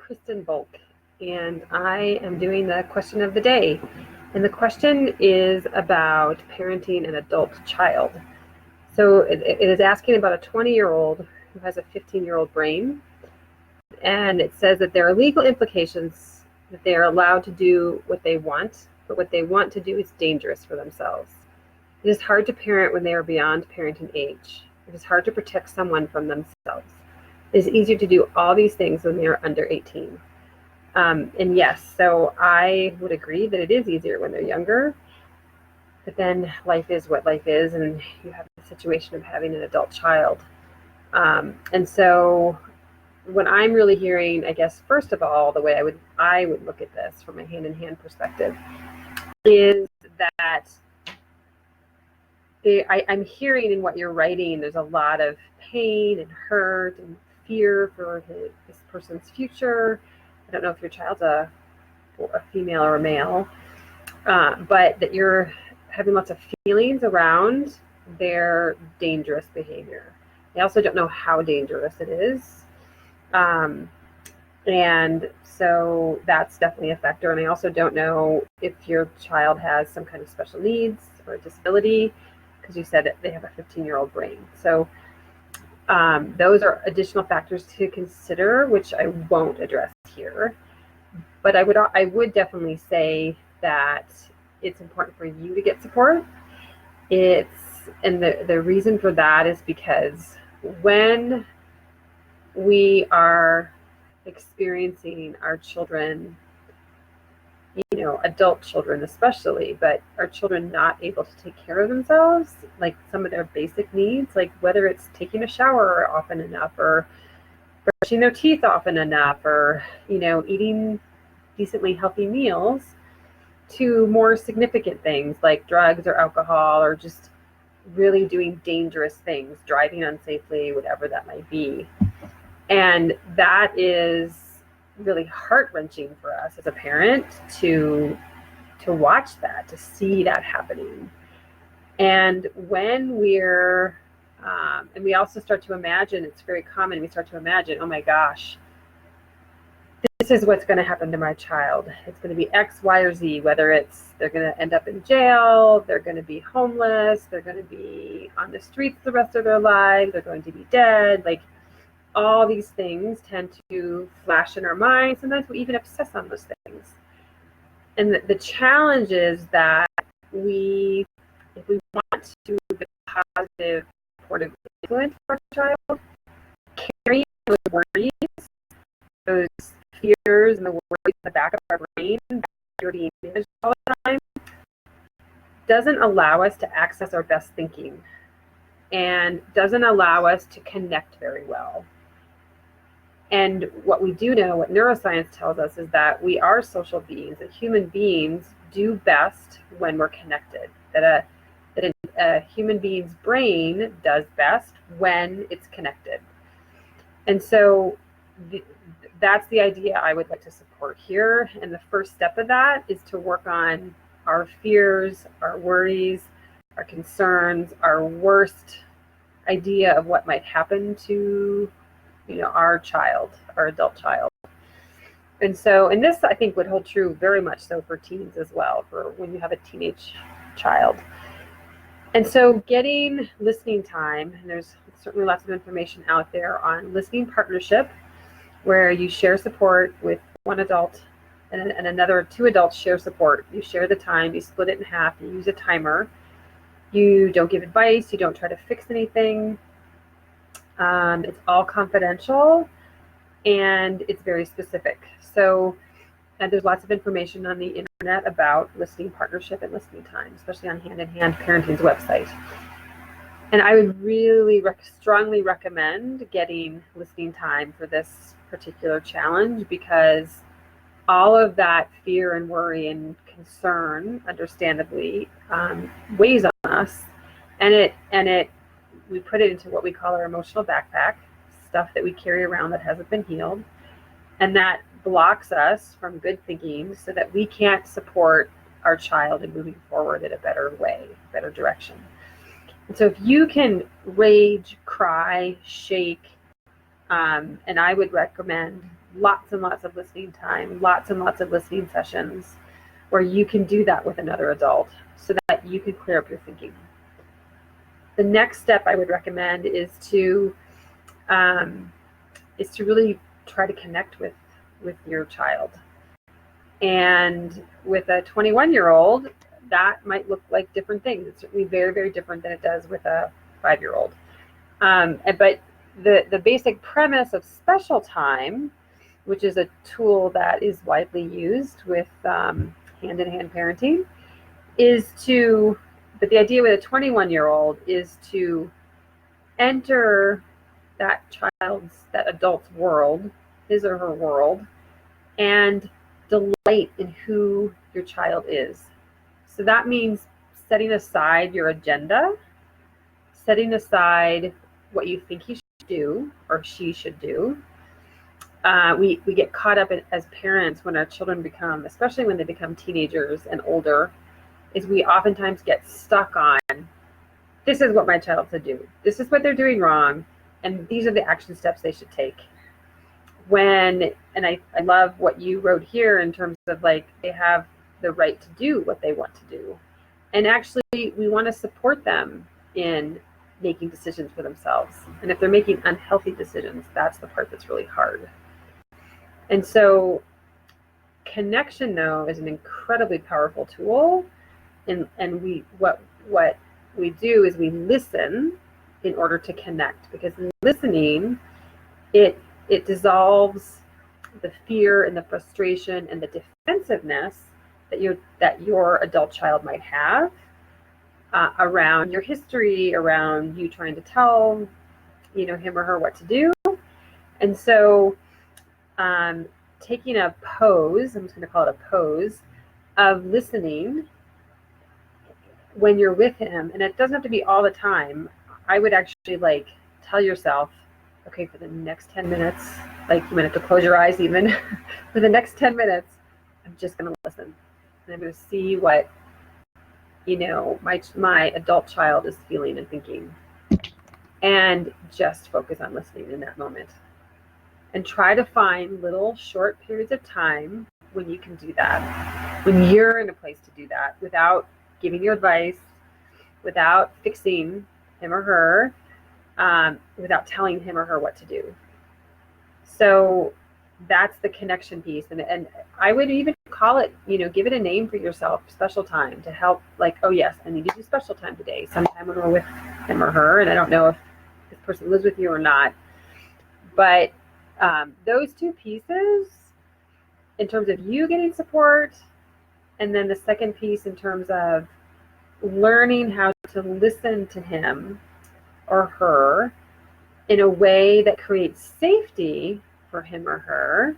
Kristen Volk, and I am doing the question of the day. And the question is about parenting an adult child. So it is asking about a 20-year-old who has a 15-year-old brain. And it says that there are legal implications that they are allowed to do what they want, but what they want to do is dangerous for themselves. It is hard to parent when they are beyond parenting age. It is hard to protect someone from themselves. It is easier to do all these things when they are under 18. And yes, so I would agree that it is easier when they're younger, but then life is what life is, and you have the situation of having an adult child. And so what I'm really hearing, I guess, first of all, the way I would look at this from a hand-in-hand perspective is that I'm hearing in what you're writing, there's a lot of pain and hurt and fear for this person's future. I don't know if your child's a female or a male, but that you're having lots of feelings around their dangerous behavior. I also don't know how dangerous it is. And so that's definitely a factor. And I also don't know if your child has some kind of special needs or a disability, because you said that they have a 15-year-old brain. So those are additional factors to consider, which I won't address here. But I would definitely say that it's important for you to get support. And the reason for that is because when we are experiencing our children, adult children especially, but our children not able to take care of themselves, like some of their basic needs, like whether it's taking a shower often enough or brushing their teeth often enough or, eating decently healthy meals, to more significant things like drugs or alcohol or just really doing dangerous things, driving unsafely, whatever that might be. And that is really heart-wrenching for us as a parent to watch that, to see that happening. And when we're, and we also start to imagine, it's very common, we start to imagine, oh my gosh, this is what's going to happen to my child. It's going to be X, Y, or Z, whether it's they're going to end up in jail, they're going to be homeless, they're going to be on the streets the rest of their lives, they're going to be dead, like all these things tend to flash in our minds. Sometimes we even obsess on those things. And the challenge is that if we want to be a positive, supportive influence for our child, carrying those worries, those fears and the worries in the back of our brain that are being managed all the time, doesn't allow us to access our best thinking and doesn't allow us to connect very well. And what we do know, what neuroscience tells us, is that we are social beings, that human beings do best when we're connected, that a human being's brain does best when it's connected. And so that's the idea I would like to support here. And the first step of that is to work on our fears, our worries, our concerns, our worst idea of what might happen to our child, our adult child. And so, and this I think would hold true very much so for teens as well, for when you have a teenage child. And so getting listening time, and there's certainly lots of information out there on listening partnership, where you share support with one adult and another, two adults share support. You share the time, you split it in half, you use a timer, you don't give advice, you don't try to fix anything. It's all confidential and it's very specific. So there's lots of information on the internet about listening partnership and listening time, especially on Hand in Hand Parenting's website. And I would really strongly recommend getting listening time for this particular challenge, because all of that fear and worry and concern, understandably, weighs on us, and we put it into what we call our emotional backpack, stuff that we carry around that hasn't been healed, and that blocks us from good thinking so that we can't support our child in moving forward in a better way, better direction. And so if you can rage, cry, shake, and I would recommend lots and lots of listening time, lots and lots of listening sessions where you can do that with another adult so that you can clear up your thinking. The next step I would recommend is to really try to connect with your child. And with a 21-year-old, that might look like different things. It's certainly very, very different than it does with a 5-year-old. But the basic premise of special time, which is a tool that is widely used with hand-in-hand parenting, but the idea with a 21-year-old is to enter that adult's world, his or her world, and delight in who your child is. So that means setting aside your agenda, setting aside what you think he should do or she should do. We get caught up as parents when our children especially when they become teenagers and older, is we oftentimes get stuck on, this is what my child should do. This is what they're doing wrong. And these are the action steps they should take. And I love what you wrote here in terms of like, they have the right to do what they want to do. And actually, we want to support them in making decisions for themselves. And if they're making unhealthy decisions, that's the part that's really hard. And so connection, though, is an incredibly powerful tool. And what we do is we listen in order to connect, because in listening, it dissolves the fear and the frustration and the defensiveness that your adult child might have around your history, around you trying to tell him or her what to do. And so taking a pose, I'm just going to call it a pose, of listening when you're with him, and it doesn't have to be all the time. I would actually tell yourself, okay, for the next 10 minutes, you might have to close your eyes even, for the next 10 minutes, I'm just going to listen. And I'm going to see what, my adult child is feeling and thinking. And just focus on listening in that moment. And try to find little short periods of time when you can do that, when you're in a place to do that, without giving you advice, without fixing him or her, without telling him or her what to do. So that's the connection piece. And I would even call it, give it a name for yourself, special time, to help, oh yes, I need to do special time today, sometime when we're with him or her. And I don't know if this person lives with you or not, but those two pieces, in terms of you getting support, and then the second piece in terms of learning how to listen to him or her in a way that creates safety for him or her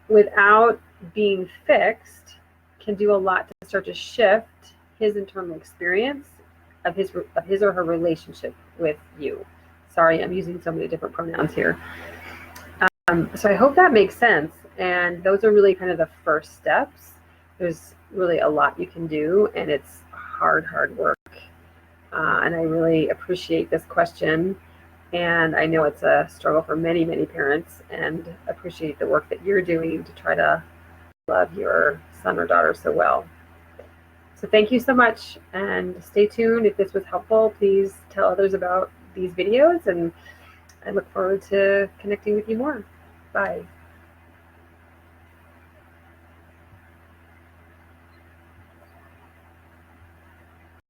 without being fixed, can do a lot to start to shift his internal experience of his or her relationship with you. Sorry, I'm using so many different pronouns here. So I hope that makes sense. And those are really kind of the first steps. There's really a lot you can do, and it's hard work. And I really appreciate this question. And I know it's a struggle for many, many parents, and appreciate the work that you're doing to try to love your son or daughter so well. So thank you so much, and stay tuned. If this was helpful, please tell others about these videos, and I look forward to connecting with you more. Bye.